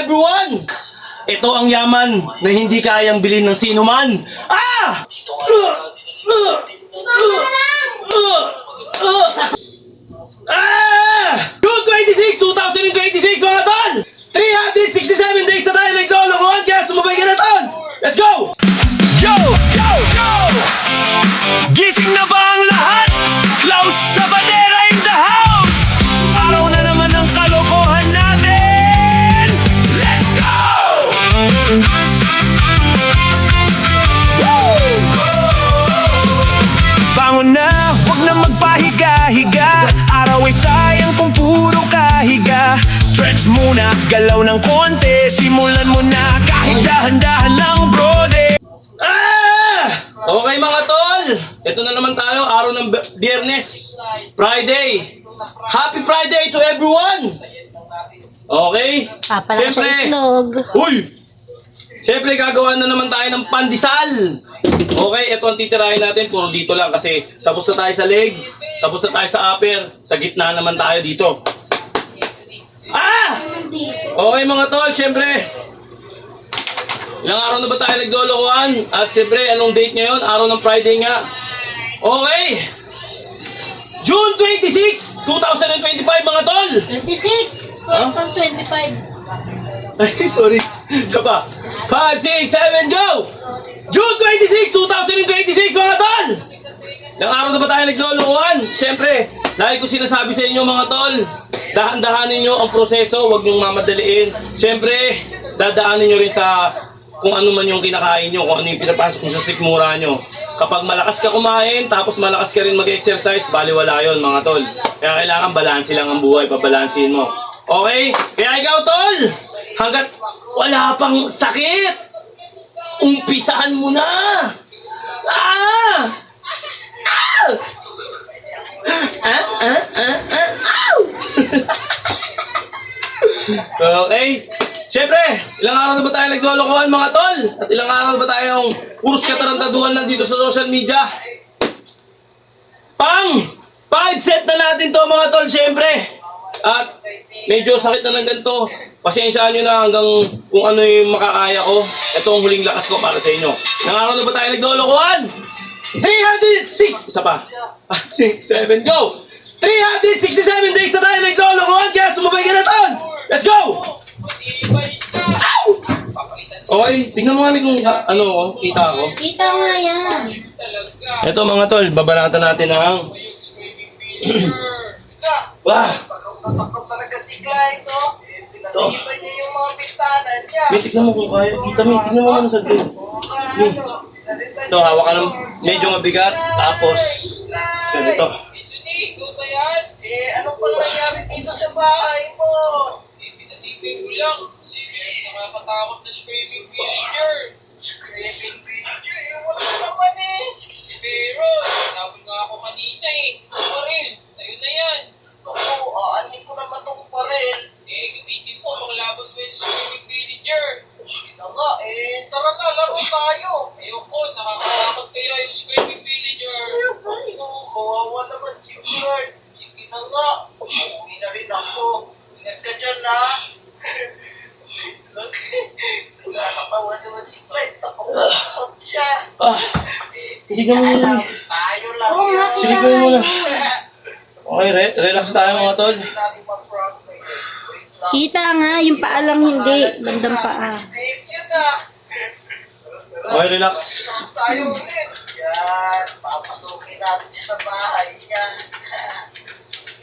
everyone! Ito ang yaman na hindi kayang bilhin ng sino man. Ah! June 26, 2026 mga tol! 367 days na tayo naglolokohan kaya sumabay ka na tol! Let's go! Yo! Yo! Yo! Gising na ba ang lahat? Klaus Sabadera in the house! Araw na naman ang kalokohan natin! Let's go! Woo! Bangon na, huwag na magpahiga-higa. Araw ay sayang kung puro kahiga. Stretch muna, galaw ng konti. Simulan mo na kahit dahan-dahan lang brode. Okay mga tol, ito na naman tayo, araw ng Biyernes, Friday. Happy Friday to everyone! Okay? Papala siya itlog. Uy! Siyempre gagawa na naman tayo ng pandesal. Okay, ito ang titirahin natin, puro dito lang kasi tapos na tayo sa leg, tapos na tayo sa upper, sa gitna naman tayo dito. Okay mga tol, siyempre ilang araw na ba tayo naglolokohan? At siyempre, anong date ngayon? Araw ng Friday nga. Okay! June 26, 2025 mga tol! 26! Huh? 25. Ay, sorry. Isa pa. 5, 6, 7, go! June 26, 2026 mga tol! Ilang araw na ba tayo naglolokohan? Siyempre, lagi ko sinasabi sa inyo mga tol, dahan-dahanin nyo ang proseso, huwag nyong mamadaliin. Siyempre, dadaanin nyo rin sa kung ano man yung kinakain nyo, kung ano yung pinapasok nyo sa sikmura nyo. Kapag malakas ka kumain, tapos malakas ka rin mag-exercise, baliwala yun mga tol. Kaya kailangan balanse lang ang buhay, pabalansin mo. Okay? Kaya ikaw tol, hanggat wala pang sakit, umpisahan mo na! Okay? Siyempre, ilang araw na ba tayo naglolokohan mga tol? At ilang araw na ba tayong puros katarantaduhan lang dito sa social media? Pang 5 set na natin to mga tol, siyempre. At medyo sakit na ng ganito. Pasensyaan nyo na hanggang kung ano yung makakaya ko. Ito ang huling lakas ko para sa inyo. Ilang araw na ba tayo naglolokohan? 306! Isa pa. 6, 7, go! 367 days na tayo naglolokohan kaya sumabay ka na tol! Let's go! Okay, tingnan mo nga kung ano, kita ako. Kita nga yan. Ito mga tol, babalatan natin ang... Wah! Ito. May tignan mo kung kaya. Kita mo, tignan mo naman sa doon. Ito, hawak ka ng medyo mabigat. Tapos, ganito. Ano pa nangyari dito sa bahay mo? Pinatipin ko lang. Kasi may nakakatakot na screaming villager. Screaming villager? Wala naman eh. Pero, nabol nga ako kanina eh. Paril, sa'yo na yan. Oo, aanin ko naman tong parel. Gamitin mo pang laban ko yung screaming villager. Ito nga, tara na, laro tayo. Ayoko, nakakatakot kaya yung screaming villager. Kawawa naman si Bird. Sige na nga, uuwi na rin ako. Ingat ka dyan ha. Nakakatawa naman si Clyde. Takot siya. Hindi ka muna. Tayo lang Oo nga, Sige ko muna. Okay, relax tayo mga tol. Kita nga, yung paa lang hindi. Bandang paa. Thank you na. Okay, relax. Tayo ulit. Yan, papasukin natin siya sa bahay niya.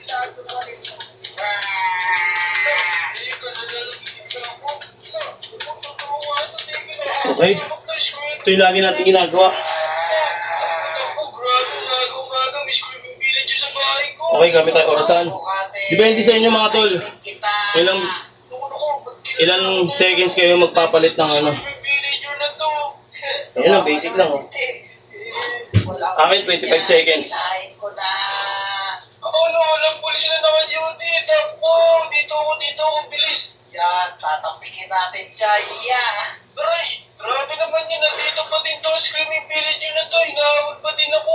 Sabi mo rin. Okay. Ito yung lagi natin ginagawa. Okay, gamit tayo orasan. Depende sa inyo mga tol. Ilang seconds kayo magpapalit ng ano. Yan lang, basic lang oh. Akin 25 seconds. Ako, walang pulis na naman yun dito. Dito ako, bilis. Yan, tatapikin natin siya. Yeah. Aray, grabe naman yun. Nandito pa din to. Screaming villager na to. Hinahawag pa din ako.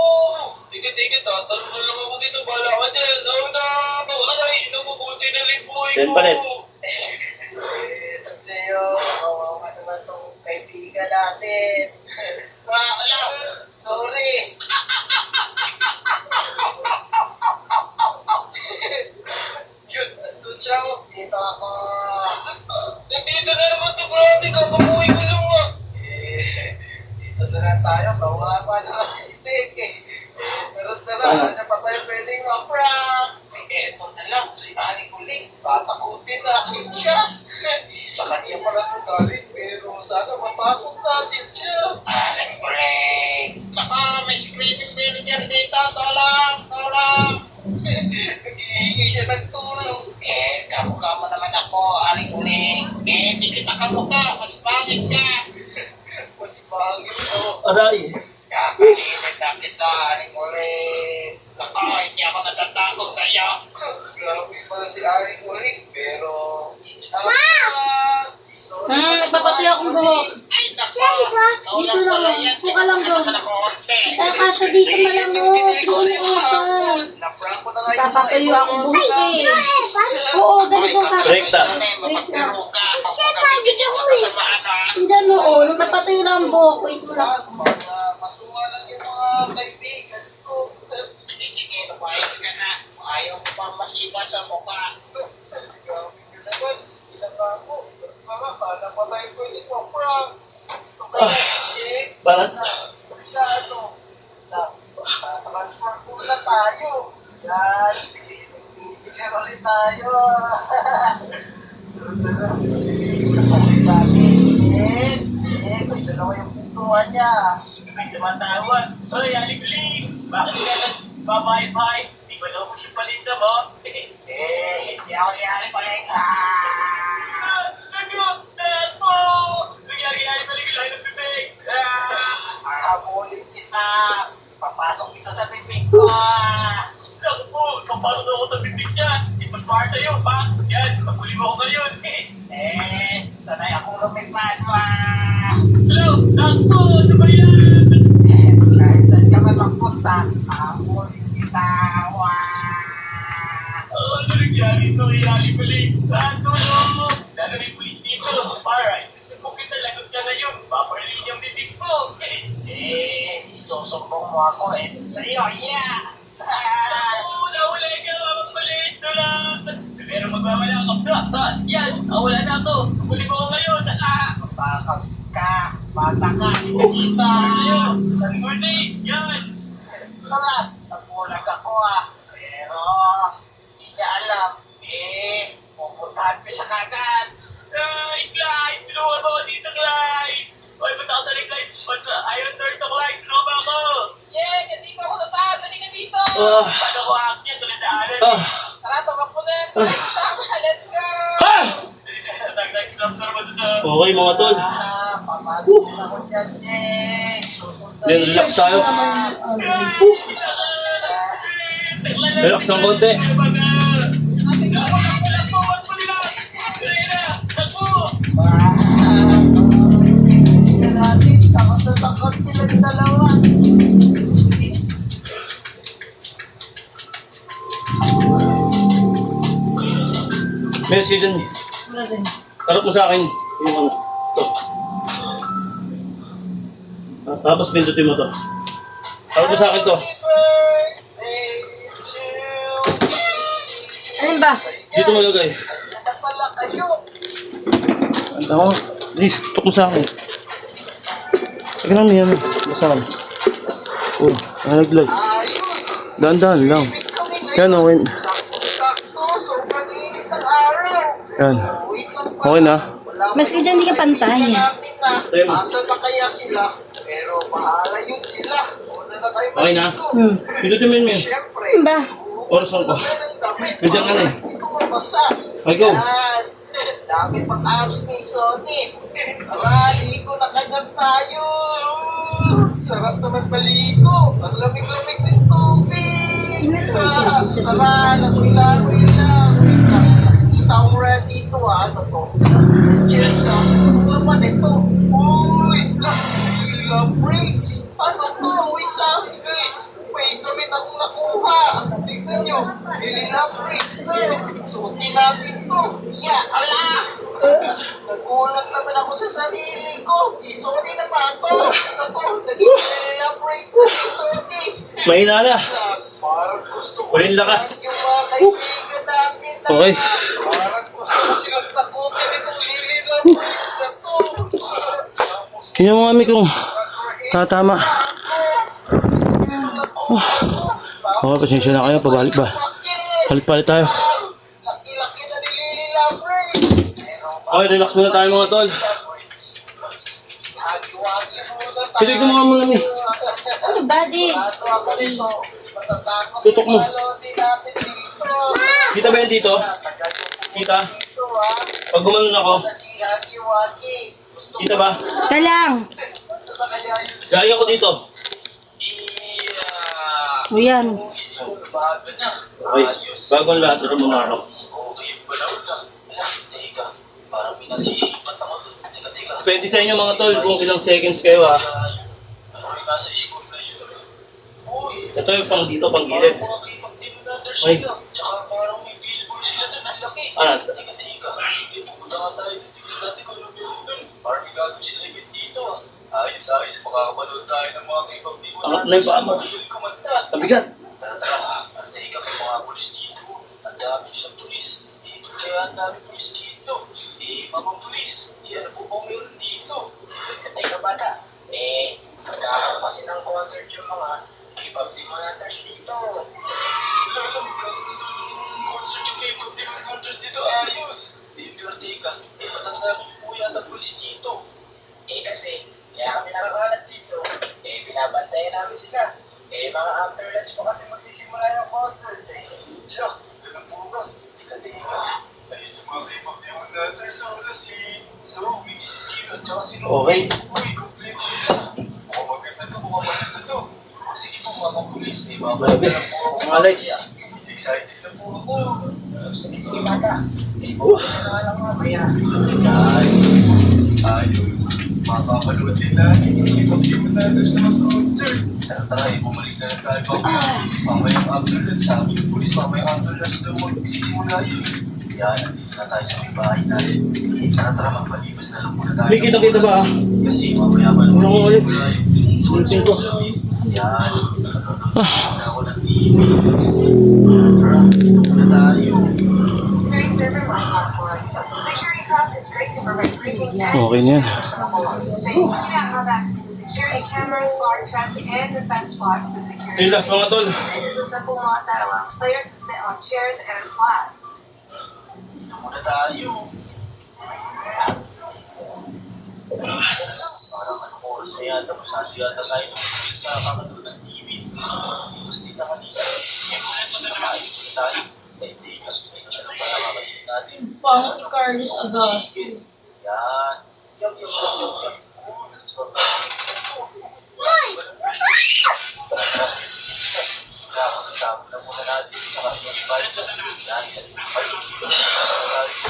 Tiga, tatanong na lang ako dito. Bala ka dyan. Aray, nabubuti na rin buhay ko. Then palit. Kasi natin. Alam, sorry. Yun, nandun siya. Dito ako. Nandito na naman to, grabe ka. Kamuhi ko lang ah. Dito na lang tayo. Kawawa na lang si Dick eh. Pero tara, ano pa tayo pwedeng ma-prank? Eto na lang, si Ani Kuling. Tatakutin natin siya. Sa kanya pala ito galing, pero sana matakot natin siya. Ani Kuling! Baka may secret manager dito. Tolong! Naghihingi siya ng tulong. Kamukha mo naman ako, Ani Kuling. Di kita kamukha, mas pangit ka. Mas pangit ko. Aray. Kakainin na kita, Aring Uling. Naku, hindi ako natatakot sa iyo. Grabe pala si Aring Uling, pero... Nagpapatuloy akong buhok. Ay, naku! Ikaw lang pala yan. Buka lang doon. Ano ko, konti. Kaya kasya dito malamok. Na-prank ko na nga yung Papatuloy akong buhok eh. Oo, ganito ka. Rekta. Mapagpero ka. Mapagpapigil sa kasamaan, ha? Hindi ano, nagpapatuloy lang ang buhok. Wait mo lang. Matuwa lang yung mga kaibigan ko. Sige, lumayas ka na. Ayaw ko pang masiba sa mukha. Grabe ka naman. Ilang ako. Paano pa tayo pwede mo, prank? Check. Barat. Siya, ano? Transfer ko na tayo. Yan. Bigyan ulit tayo. Kapatid natin. Ito, dalawa yung pintuan niya. May tumatawag. Hoy, Aling-Ling! Bakit ka nagbabahay-bahay? Di ba daw mo siya palinda mo? Hindi ako yari ko lang. Nagulat mo! Nangyari-yari pa lang ng bibig! Habulin kita. Papasok kita sa bibig ko. Naku po, kapalo na ako sa bibig niya. Ipagpahar sa'yo, pa! Yan, paguli mo ako ngayon! Sanay akong lumipad. Hello! Naku! Ano ba yan? Kahit saan ka man magpunta, habulin kita. Ano nangyari ito kay Aling-Ling? Tulong! Sana may pulis dito. Para, isusumbong kita, lagot ka na yun. Paparalin yung bibig mo. Isusumbong mo ako sa'yo, yeah! Oo, nawala ka, magpalis na lang. Pero magwawala ka. Yan, nawala na to. Huli mo ko ngayon. Bakas ka, bata ka, kita. Good morning. Yan. Sarap, nagulag ako pero hindi niya alam, pupuntahan ko siya kagad. Clyde! Tulungan mo ako dito, Clyde! Hoy, punta ako sa ring, Clyde. Ayaw turn to Clyde. Tulungan mo ako. Dito ako sa taas, halika dito. Paano ko akyat? Tulandaanan. Tara, tumakbo na yan. Tayo kasama, let's go. Ha! Nag-stop na naman doon. Okay mga tol. Papasok na ako dyan, Jay. Susundan. Then relax tayo. Relax ng konti. Takot na takot silang dalawa. Mercy dyan. Harap mo sa akin. Yung ano. Ito. Tapos pindutin mo to. Harap mo sa akin to. Ano ba? Dito mo lagay. Sana pala kayo. Ako, please, tutok mo sa akin. Sige lang, yan. Basta ka. Oh, nalaglag. Ayos. Dahan-dahan lang. Yan, okay. Sakto, sobrang init ng araw. Yan. Wait lang pa. Okay na. Maski dyan, di ka pantay. Natin na, Ayun. asan na kaya sila? Pero bahala yun sila. Una na tayo Okay na? maligo. Pindutin mo yun, Mel. Siyempre. Ano ba? Oras lang ko. Nandiyan ka na eh. Ito mabasa. Okay, go. Yan. Dami pang abs ni Sonny. Tara, ligo na kagad tayo. Sarap naman maligo. Ang lamig-lamig ng tubig. Tara, langoy-langoy lang. Nakikita ko rin dito Totoo. Cheers na. Ano naman ito? Uy, love breaks. Ano to? Wait lang, guys. May damit akong nakuha. Tignan nyo. Love breaks to. Suotin natin to. Yeah, ala! Nagulat naman ako sa sarili ko. Sorry na ba ako? Ako, nag-celebrate ko si Sorry. Mahina na. Parang gusto ko Walang lakas. yung mga kaibigan natin na Okay. parang gusto ko silang takutin itong celebrate na to. Tingnan mo mami kung tatama. Okay, pasensya na kayo. Pabalik ba? Balik tayo. Laki-laki na ni Lily Lambre. Okay, relax muna tayo mga tol. Hagi-wagi muna tayo. Tuloy ko mga muna mi. Ano ba, di? Bago ako dito, matatakot Tutok mo. yung malote natin dito. Kita ba yan dito? Kita? Dito ha. Pag gumanon ako, Hagi-wagi. Gusto kita ba? Ka lang. ko ba kaya yung Gaya ko dito. O yan. bago na? Okay, bago ang lahat, ito muna ako. Okay, panahon na. Teka, parang pinasisipat ako dun. Teka. Pwede sa inyo mga tol kung ilang seconds kayo ha. Ano yung nasa school na yun? Uy, Ito yung pang dito, pang gilid. mga kipag-dinunaders Ay. sila. Tsaka parang may billboard sila dun. Ang laki. Ah, Teka. Pupunta nga tayo. Tignan natin kung ano meron dun. Parang may gagawin sila yun dito. Ayos. Makakapanood tayo ng mga kipag-dinunaders. Angat na yung paa mo. Kumanta. mabigat. Tara. Teka, may mga pulis dito. Ang dami nilang pulis. Kaya ang dami pulis dito. Mga pulis. Ano po bang meron dito? Teka, bata. Magkakaroon kasi ng concert yung mga kipag-dinunaders dito. Lalo, concert yung kipag-dinunaders dito. Ayos. Pero teka, matanda ko po yata pulis dito. Kasi, kaya kami nakakalat dito. Binabantayan namin sila. Mga after lunch po kasi magsisimula yung concert Look, ganun po ba? Teka. Ayun yung mga kipag-dinunaders. Si Zoe, si Tino, tsaka si Noe. Okay. Uy, complete sila. Mukhang maganda to. Sige po mga pulis. Babalik na po ako. Malay. Excited na po ako. Sige, bata. Bumalik na nga lang mamaya. Ayos. Makakapanood din natin yung kipag-dinunaders na mag-concert. Tara, bumalik na lang tayo mamaya. Mamayang after lunch. Sabi yung pulis, mamayang after lunch daw magsisimula yun. Yan, nandito na tayo sa may bahay natin. Tara, magpalibas na lang muna tayo. May kita ba? Kasi mamaya pa naman Ano ko ulit? yung Sulpin ko. Yan, nanonood na ako ng TV. Tara, dito muna tayo. Okay na yan. Relax mga tol. Dito muna tayo. Parang anong oras na yata, masasiyata tayo sa kakanood ng TV. Tapos dito kanina, may kulit na tayo. Hindi, kasi may ano pa nakakalitin natin. Pangit ni Carlos Agosto. Yan. Yup. Oh, that's what Nakakasama na muna natin sa kanyang budget.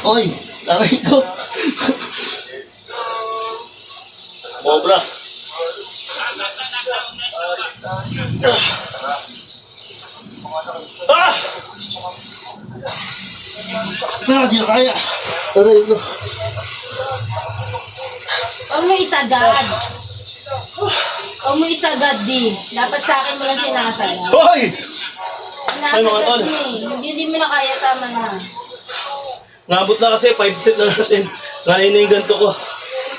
Oy, laray ko. Bobra. Ah! Di na kaya. Laray ko. Huwag mo isagad. Huwag mo isagad, di. Dapat sa akin mo lang sinasagad. Hoy! Ay, mga tol. Sinasagad mo eh. Hindi mo na kaya, tama na. Nabot na kasi, 5 set na natin. Ngayon na yung ganito ko.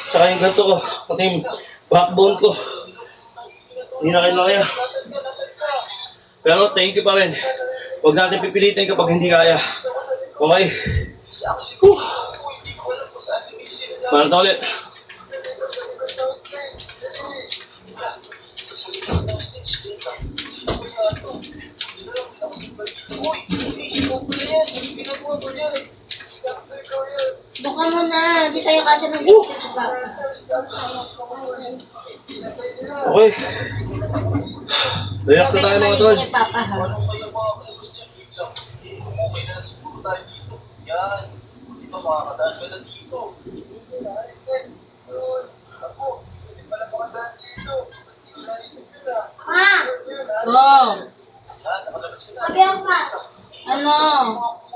Tsaka yung ganito ko. Pati yung backbone ko. Hindi na kayo na kaya. Pero thank you pa rin. Huwag natin pipilitin kapag hindi kaya. Okay? Parang ulit. Buka mo na. Di tayo kasya ng pizza sa papa. Okay. Relax na tayo mga tol. Kay Papa, ha? Okay na siguro tayo dito. Yan. Di ba makakadaan ka na dito? Ako, hindi pala makadaan dito. Ma! Go! Yan, nakalabas ka na. Magyan ka. Ano?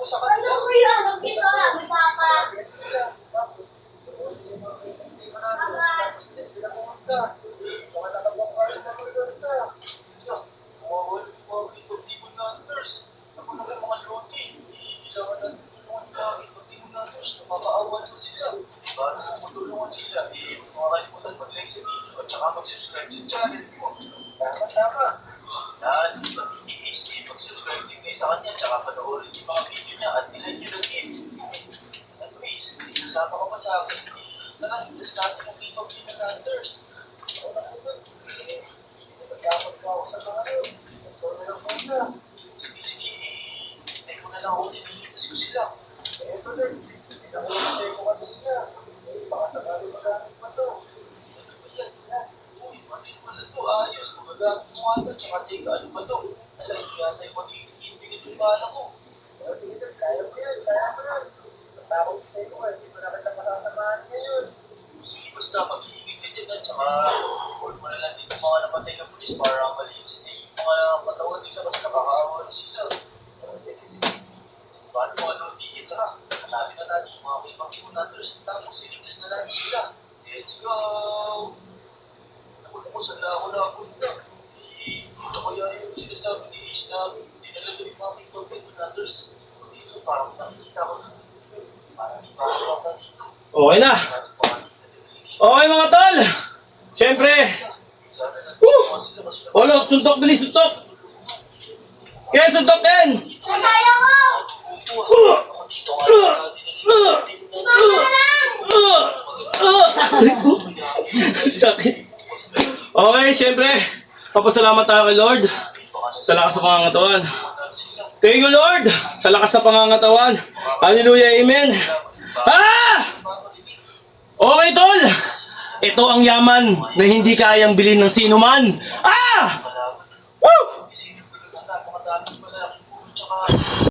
Sa kanila. Ano ko yun? Ang ginawa ni Papa? mo sila. Para mo matulungan sila, huwag makalimutan mag-like sa video at saka mag-subscribe sa channel mo. Tama. Yan, mag-iis, mag-subscribe din kayo sa kanya, tsaka panoorin yung mga video niya at nilike nyo lang din. At please, isasama ka pa sa akin. Tara, itas natin ang King of Hunters. Dapat ka ako sa mga yun. Ito na lang muna. Sige, hintay ko na lang ako din. Hinitas ko sila. Ito din. Isang hintay ko ka din niya. Baka sakali magamit pa to. Uy, pati pala to. Ayos. Magagamit mo nga ito. Tsaka take ano ba to? Alam ko yata yung magiging bigit yung bala ko. Sige, kaya mo yan. Kaya mo yan. Matawag sa'yo ko. Hindi ko na kita masasamahan ngayon. Sige, basta mag-iingit ka dyan. At saka, hold mo na lang dito mga napatay na pulis para malinis na yung mga katawan nila kasi nakakaawa na sila. Sige. Paano mo ano, di ito na. Hanapin na natin yung mga kaibang hunters. Tapos sinigtas na natin sila. Let's go! Nakulo ko saan na ako nakapunta. Dito kaya yung sinasabi ni Ace na dinala yung mga kaibang hunters. Dito parang nakikita ko na. Parang di pa ako dito. Okay na. Okay mga tol. Siyempre. Olo, suntok, bilis, suntok. Kaya suntok din. Kaya ko! Sakit. Okay, siyempre. Papasalamat tayo kay Lord sa lakas sa pangangatawan. Thank you, Lord, sa lakas sa pangangatawan. Hallelujah, amen. Okay, tol. Ito ang yaman na hindi kayang bilhin ng sino man. Woo!